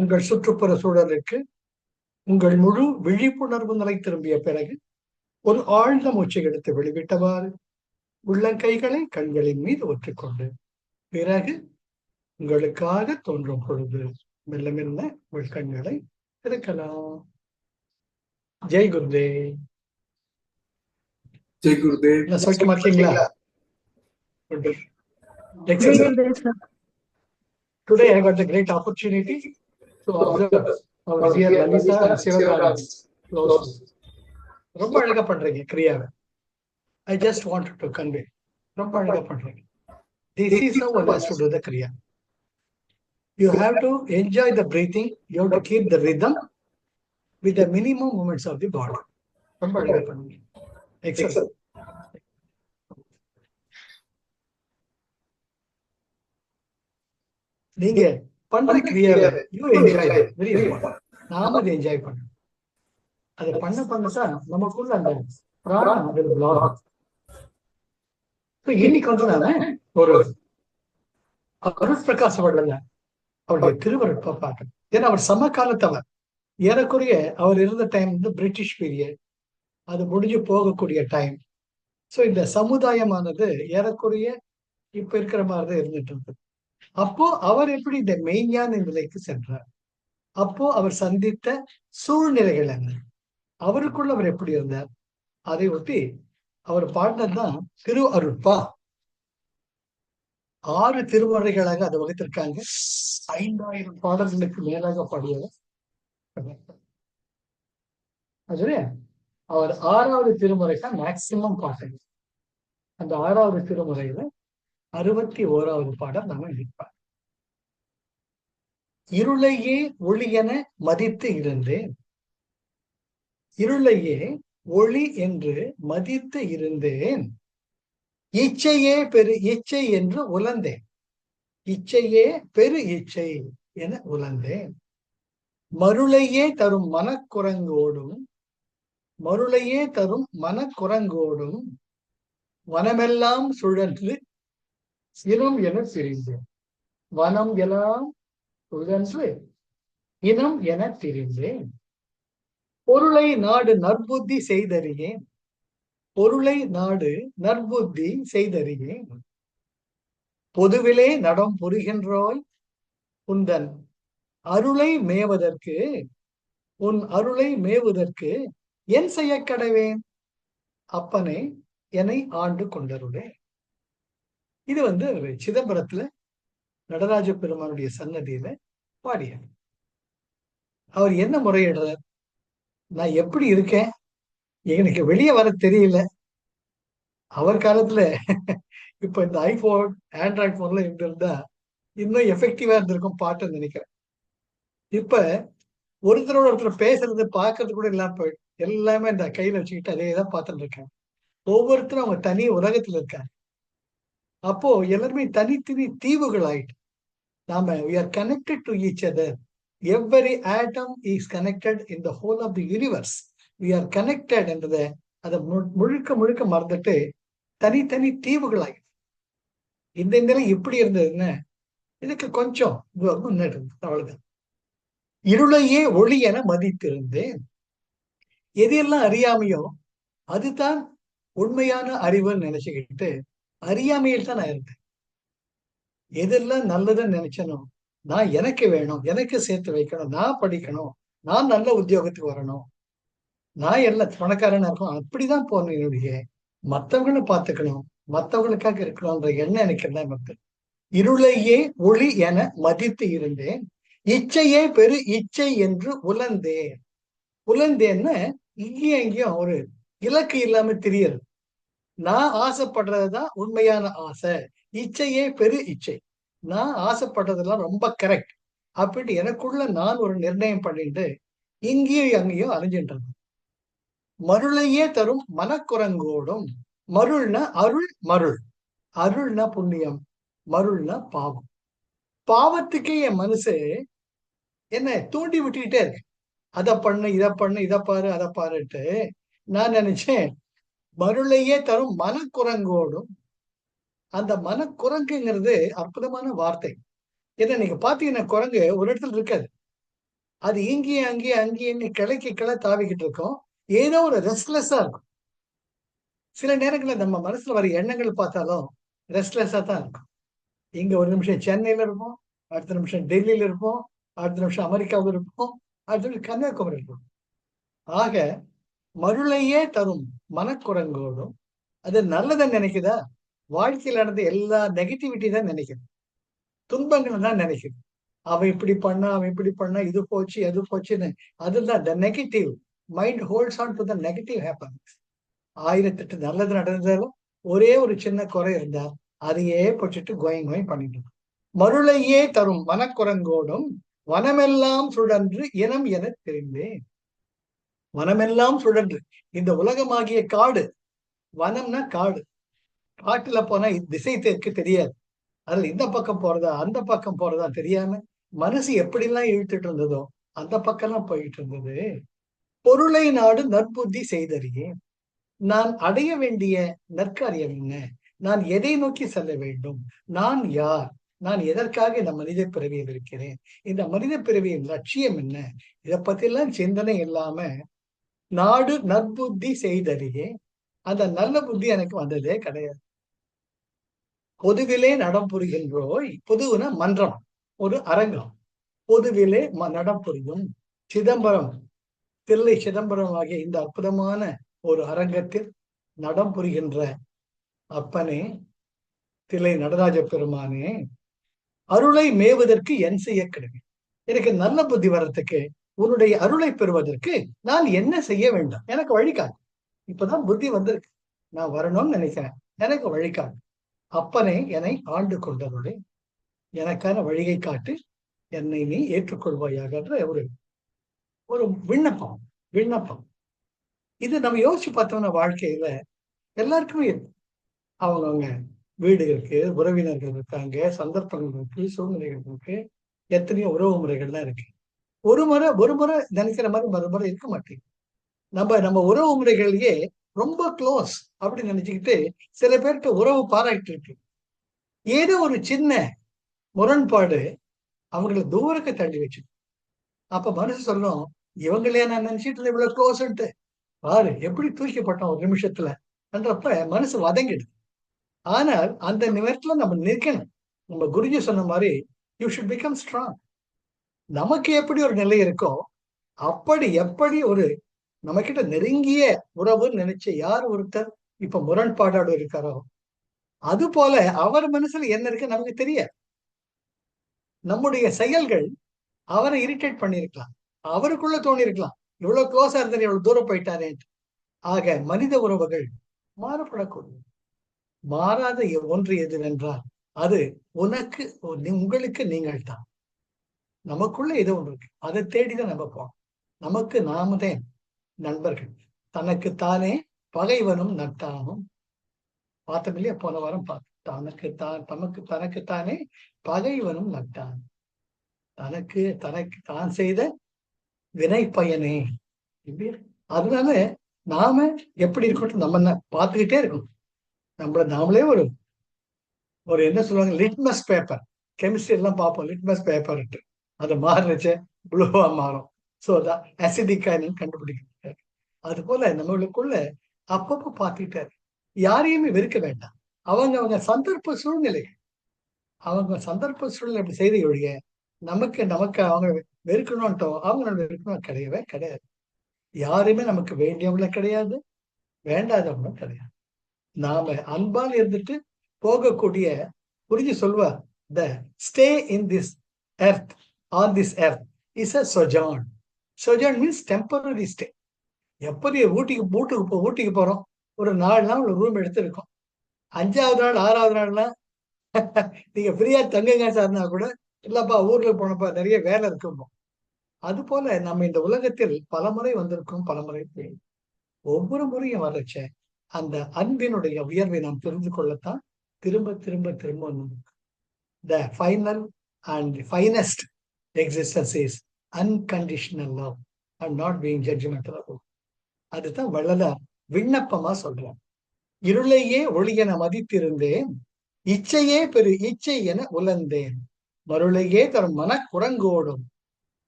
உங்கள் சுற்றுப்புற சூழலுக்கு உங்கள் முழு விழிப்புணர்வு நிலை திரும்பிய பிறகு ஒரு ஆழ்ந்த மூச்சை எடுத்து வெளிவிட்டவாறு உள்ளங்கைகளை கண்களின் மீது ஒற்றிக்கொண்டு பிறகு உங்களுக்காக தோன்றும் பொழுது மெல்ல மெல்ல உங்கள் கண்களை திறக்கலாம். ஜெய் குருதேவ். ஜெய் குருதேவ். என்ன சௌக்கியமா இருக்கீங்களா? Today I got the great opportunity to observe our dear Lalita and Sivakarthi closely. ரொம்ப அழகா பண்றீங்க கிரியாவை. I just wanted to convey. ரொம்ப அழகா பண்றீங்க. This is how one has to do the kriya. You have to enjoy the breathing. You have to keep the rhythm with the minimum movements of the body. ரொம்ப அழகா பண்ணுங்க. Excellent. நீங்க பண்ற கிரியாவை you enjoy very important. நாம அதை enjoy பண்ணணும். அதை பண்ணதான் நமக்குள்ள அந்த பிராணம் அதில் விளாடும். இன்னைக்கு வந்து நாம ஒரு அருட்பிரகாச வள்ளல அவருடைய திருவருட்பை பார்க்கணும். ஏன்னா அவர் சமகாலத்தவர். ஏறக்குறைய அவர் இருந்த டைம் வந்து பிரிட்டிஷ் பீரியட், அது முடிஞ்சு போகக்கூடிய டைம். ஸோ இந்த சமுதாயமானது ஏறக்குறைய இப்ப இருக்கிற மாதிரிதான் இருந்துட்டு இருந்தது. அப்போ அவர் எப்படி இந்த மெய்ஞான நிலைக்கு சென்றார்? அப்போ அவர் சந்தித்த சூழ்நிலைகள் என்ன? அவருக்குள்ள அவர் எப்படி இருந்தார்? அதை ஒட்டி அவர் பாடினதுதான் திரு அருட்பா. 6 திருமுறைகளாக அதை வகுத்திருக்காங்க. 5000 பாடல்களுக்கு மேலாக பாடியவர். அதுல அவர் 6வது திருமுறை தான் மேக்சிமம் பாட்டுங்க. அந்த 6வது திருமுறையில 61வது பாடல் நாம எழுதிப்பார். இருளையே ஒளியென மதித்து இருந்தேன். இருளையே ஒளி என்று மதித்து இருந்தேன். இச்சையே பெரு இச்சை என்று உலர்ந்தேன். இச்சையே பெரு இச்சை என உலர்ந்தேன். மருளையே தரும் மனக்குரங்கோடும் மருளையே தரும் மனக்குரங்கோடும் வனமெல்லாம் சுழன்று இனம் என பிரிந்தேன். வனம் எல்லாம் சுழன்று இனம் என பிரிந்தேன். பொருளை நாடு நற்புத்தி செய்தறியேன். பொருளை நாடு நற்புத்தி செய்தறியேன். பொதுவிலே நடம் புரிகின்றோய் உந்தன் அருளை மேவதற்கு உன் அருளை மேவுதற்கு என் செய்ய கடவேன் அப்பனே என்னை ஆண்டு கொண்டருளே. இது வந்து சிதம்பரத்துல நடராஜ பெருமானுடைய சன்னதியில பாடியார். அவர் என்ன முறையிடுறார்? நான் எப்படி இருக்கேன், எனக்கு வெளியே வர தெரியல. அவர் காலத்துல இப்ப இந்த ஐபோன் ஆண்ட்ராய்டு போன்ல இருந்திருந்தா இன்னும் எஃபெக்டிவா இருந்திருக்கும் பாட்டுன்னு நினைக்கிறேன். இப்ப ஒருத்தரோட ஒருத்தர் பேசுறது பாக்குறது கூட இல்லாம போயிட்டு எல்லாமே இந்த கையில வச்சுக்கிட்டு அதே தான் பார்த்துட்டு இருக்காங்க. ஒவ்வொருத்தரும் அவங்க தனி உலகத்துல இருக்காங்க. அப்போ எல்லாருமே தனித்தனி தீவுகள் ஆயிட்டு நாம we are connected to each other. Every atom is connected in the whole of the universe. We are connected என்றதை அதை முழுக்க முழுக்க மறந்துட்டு தனித்தனி தீவுகள் ஆயிட்டு இந்த நிலை இப்படி இருந்ததுன்னு இதுக்கு கொஞ்சம் முன்னேற்ற அவ்வளவுதான். இருளையே ஒளி என மதித்திருந்தேன். எதையெல்லாம் அறியாமையோ அதுதான் உண்மையான அறிவுன்னு நினைச்சுக்கிட்டு அறியாமையில் தான் நான் இருந்தேன். எதெல்லாம் நல்லதுன்னு நினைச்சனோ, நான் எனக்கு வேணும், எனக்கு சேர்த்து வைக்கணும், நான் படிக்கணும், நான் நல்ல உத்தியோகத்துக்கு வரணும், நான் எல்லாம் பணக்காரனா இருக்கணும், அப்படிதான் போகணும். என்னுடைய மற்றவங்களும் பார்த்துக்கணும், மற்றவங்களுக்காக இருக்கணும்ன்ற எண்ணம் எனக்கு என்ன மக்கள். இருளையே ஒளி என மதித்து இருந்தேன். இச்சையே பெரு இச்சை என்று உலர்ந்தேன். உலர்ந்தேன்னு இங்கேயும் எங்கேயும் ஒரு இலக்கு இல்லாம தெரியுது. நான் ஆசைப்படுறதுதான் உண்மையான ஆசை. இச்சையே பெரு இச்சை. நான் ஆசைப்படுறதெல்லாம் ரொம்ப கரெக்ட் அப்படின்ட்டு எனக்குள்ள நான் ஒரு நிர்ணயம் பண்ணிட்டு இங்கேயும் அங்கேயும் அலைஞ்சின்றது. மருளையே தரும் மனக்குரங்கோடும். மருள்னா அருள், மருள் அருள்னா புண்ணியம், மருள்னா பாவம். பாவத்துக்கே என் மனசு என்ன தூண்டி விட்டுக்கிட்டே இருக்கு. அதை பண்ணு, இதை பண்ணு, இதை பாரு, அதை பாருட்டு. நான் நினைச்சேன் மருளையே தரும் மனக்குரங்கோடும். அந்த மனக்குரங்குங்கிறது அற்புதமான வார்த்தை. ஏன்னா நீங்க பாத்தீங்கன்னா குரங்கு ஒரு இடத்துல இருக்காது. அது இங்கேயும் அங்கேயும் அங்கேயும் கிளைக்கு கிளை தாவிக்கிட்டு இருக்கும். ஏதோ ஒரு ரெஸ்ட்லெஸ்ஸா இருக்கும். சில நேரங்களில் நம்ம மனசுல வர எண்ணங்கள் பார்த்தாலும் ரெஸ்ட்லெஸ்ஸா தான் இருக்கும். இங்க ஒரு நிமிஷம் சென்னையில இருப்போம், அடுத்த நிமிஷம் டெல்லியில இருப்போம், அடுத்த நிமிஷம் அமெரிக்காவில் இருப்போம், அடுத்த நிமிஷம் கன்னியாகுமரி இருப்போம். ஆக மருளையே தரும் மனக்குரங்கோடும் அது நல்லதை நினைக்குதா? வாழ்க்கையில் நடந்த எல்லா நெகட்டிவிட்டி தான் நினைக்குது, துன்பங்கள் தான் நினைக்குது. அவன் இப்படி பண்ணா, அவன் இப்படி பண்ணா, இது போச்சு அது போச்சுன்னு. அதுதான் the negative mind holds on to the negative happens. 1008 நல்லது நடந்தாலும் ஒரே ஒரு சின்ன குறை இருந்தா அதையே போச்சுட்டு கோயம் கோயம் பண்ணிட்டு மருளையே தரும் மனக்குரங்கோடும் வனமெல்லாம் சுழன்று இனம் என தெரிந்தேன். வனமெல்லாம் சுழன்று, இந்த உலகமாகிய காடு, வனம்னா காடு, காட்டுல போனா திசை தெற்கு தெரியாது. அதுல இந்த பக்கம் போறதா அந்த பக்கம் போறதா தெரியாம மனசு எப்படிலாம் இழுத்துட்டு இருந்ததோ அந்த பக்கம்லாம் போயிட்டு இருந்தது. பொருளை நாடு நற்புத்தி செய்தறியே, நான் அடைய வேண்டிய நற்காரியம் என்ன, நான் எதை நோக்கி செல்ல வேண்டும், நான் யார், நான் எதற்காக இந்த மனித பிறவியில் இருக்கிறேன், இந்த மனித பிறவியின் லட்சியம் என்ன, இதை பத்தி எல்லாம் சிந்தனை இல்லாம நாடு நற்புத்தி செய்தறியே, அந்த நல்ல புத்தி எனக்கு வந்ததே கிடையாது. பொதுவிலே நடம் புரிகின்றோய், பொதுவுனா மன்றம், ஒரு அரங்கம், பொதுவிலே நடம் புரியும் சிதம்பரம், தில்லை சிதம்பரம் ஆகிய இந்த அற்புதமான ஒரு அரங்கத்தில் நடம் புரிகின்ற அப்பனே, தில்லை நடராஜ பெருமானே, அருளை மேவுவதற்கு என் செய்ய கிடவி. எனக்கு நல்ல புத்தி வர்றதுக்கு, உன்னுடைய அருளை பெறுவதற்கு நான் என்ன செய்ய வேண்டும், எனக்கு வழிகாட்டு. இப்பதான் புத்தி வந்திருக்கு, நான் வரணும்னு நினைக்கிறேன், எனக்கு வழிகாட்டு. அப்பனே என்னை ஆண்டு கொண்டவர்களே, எனக்கான வழியை காட்டு, என்னை நீ ஏற்றுக்கொள்வாயாக ஒரு ஒரு விண்ணப்பம். விண்ணப்பம் இது நம்ம யோசிச்சு பார்த்தோம்னா வாழ்க்கையில எல்லாருக்குமே இருக்கு. அவங்கவுங்க வீடு இருக்கு, உறவினர்கள் இருக்காங்க, சந்தர்ப்பங்கள் இருக்கு, சூழ்நிலைகள் இருக்கு, எத்தனையோ உறவு முறைகள்லாம் இருக்கு. ஒரு முறை நினைக்கிற மாதிரி மறுமுறை இருக்க மாட்டேங்குது. நம்ம உறவு முறைகளையே ரொம்ப க்ளோஸ் அப்படின்னு நினைச்சுக்கிட்டு சில பேருக்கு உறவு பாராட்டு இருக்கு. ஏதோ ஒரு சின்ன முரண்பாடு அவங்களை தூரக்க தள்ளி வச்சு, அப்ப மனசு சொல்லும், இவங்களே நான் நினைச்சிட்டு இருந்தேன் இவ்வளவு க்ளோஸ்ன்ட்டு, பாரு எப்படி தூக்கப்பட்டோம் ஒரு நிமிஷத்துல என்றப்ப மனசு வதங்கிடுது. ஆனால் அந்த நிமிடத்துல நம்ம நிற்கணும். நம்ம குருஜி சொன்ன மாதிரி யூ ஷுட் பிகம் ஸ்ட்ராங். நமக்கு எப்படி ஒரு நிலை இருக்கோ அப்படி எப்படி ஒரு நம்ம கிட்ட நெருங்கிய உறவுன்னு நினைச்ச யார் ஒருத்தர் இப்ப முரண்பாடோடு இருக்காரோ அது போல அவர் மனசுல என்ன இருக்கு நமக்கு தெரியாது. நம்முடைய செயல்கள் அவரை இரிட்டேட் பண்ணிருக்கலாம், அவருக்குள்ள தோணி இருக்கலாம், இவ்வளவு க்ளோஸா இருந்தாரு இவ்வளவு தூரம் போயிட்டாரே. ஆக மனித உறவுகள் மாறப்படக்கூடிய மாறாத ஒன்று எதுவென்றால் அது உனக்கு உங்களுக்கு நீங்கள் தான். நமக்குள்ள ஏதோ ஒன்று இருக்கு, அதை தேடிதான் நம்ம போறோம். நமக்கு நாமதே நண்பர்கள். தனக்குத்தானே பகைவனும் நட்டானும் பார்த்தோம் இல்லையா, போன வாரம் பார்த்தோம். தனக்குத்தானே பகைவனும் நட்டான், தனக்கு தான் செய்த வினை பயனே. அதனால நாம எப்படி இருக்கட்டும், நம்ம பார்த்துக்கிட்டே இருக்கணும். நாமளே ஒரு ஒரு என்ன சொல்லுவாங்க, லிட்மஸ் பேப்பர், கெமிஸ்ட்ரி எல்லாம் பார்ப்போம், லிட்மஸ் பேப்பர் அது மாறுச்சு ப்ளூவா மாறும். ஸோ அதான் அசிடிக்கா கண்டுபிடிக்க. அது போல நம்மளுக்குள்ள அப்பப்போ பார்த்துக்கிட்டாரு. யாரையுமே வெறுக்க வேண்டாம். அவங்க சந்தர்ப்ப சூழ்நிலை, அவங்க சந்தர்ப்ப சூழ்நிலை அப்படி செய்த ஒழிய நமக்கு அவங்க வெறுக்கணும்ட்டோ அவங்க வெறுக்கணும் கிடையவே கிடையாது. யாருமே நமக்கு வேண்டியவங்களும் கிடையாது, வேண்டாதவங்களும் கிடையாது. நாம அன்பால் இருந்துட்டு போகக்கூடிய, புரிஞ்சு சொல்வா, the stay in this earth on this earth is a sojourn. Sojourn means temporary stay. எப்படி ஊட்டிக்கு போறோம், ஒரு 4 நாள் ஒரு ரூம் எடுத்து இருக்கோம். 5வது நாள் 6வது நாள்லாம் நீங்க ஃப்ரீயா தங்குங்க சார்னா கூட இல்லப்பா ஊர்ல போனப்பா நிறைய வேலை இருக்கும். அது போல நம்ம இந்த உலகத்தில் பலமுறை வந்திருக்கோம், பலமுறை ஒவ்வொரு முறையும் வர்றச்ச அந்த அன்பினுடைய உயர்வை நாம் தெரிந்து கொள்ளத்தான் திரும்ப திரும்ப திரும்ப the final and finest existence is unconditional love and not being judgemental love. அதுதான் வள்ளலார் விண்ணப்பமா சொல்றார். இருளையே ஒளியென மதித்திருந்தேன், இச்சையே பெரு இச்சை என உலர்ந்தேன், மருளையே தரும் மனக்குரங்கோடும்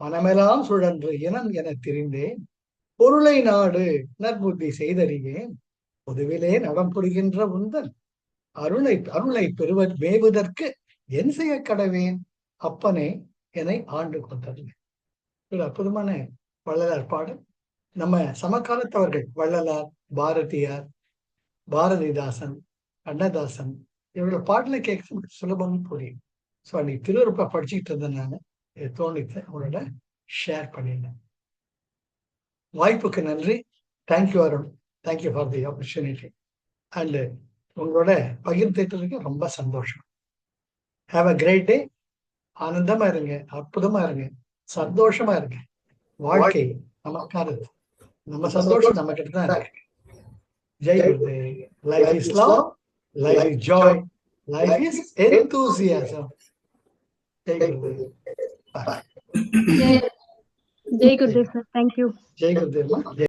மனமெல்லாம் சுழன்று இனம் என திரிந்தேன். பொருளை நாடு நற்புத்தி செய்தறிவேன். பொதுவிலே நடம் புரிகின்ற உந்தன் அருளை மேவுதற்கு என் செய்ய கடவேன். அப்பனே என்னை ஆண்டு கொண்டது. ஒரு அற்புதமான வள்ளலார் பாடல். நம்ம சமகாலத்தவர்கள் வள்ளலார், பாரதியார், பாரதிதாசன், கண்ணதாசன் இவரோட பாடலை கேட்க சுலபம் புரியும். ஸோ அன்னைக்கு திருவருப்பா படிச்சுக்கிட்டு இருந்தேன். நான் தோணித்து அவங்களோட ஷேர் பண்ணியிருந்தேன். வாய்ப்புக்கு நன்றி. Thank you Arun. Thank you for the opportunity. And உங்களோட பகிர்ந்துட்டு ரொம்ப சந்தோஷம். Have a great day. ஆனந்தமா இருங்க, அற்புதமா இருங்க, சந்தோஷமா இருங்க. வாழ்க்கை நமக்கானது. நம்ம சந்தோஷம் நம்ம கிட்ட தான் இருக்கு. Jai Gurudev. Life is love, life is Joy, life is enthusiasm. Jai Gurudev. Jai Gurudev sir. Thank you. Jai Gurudev.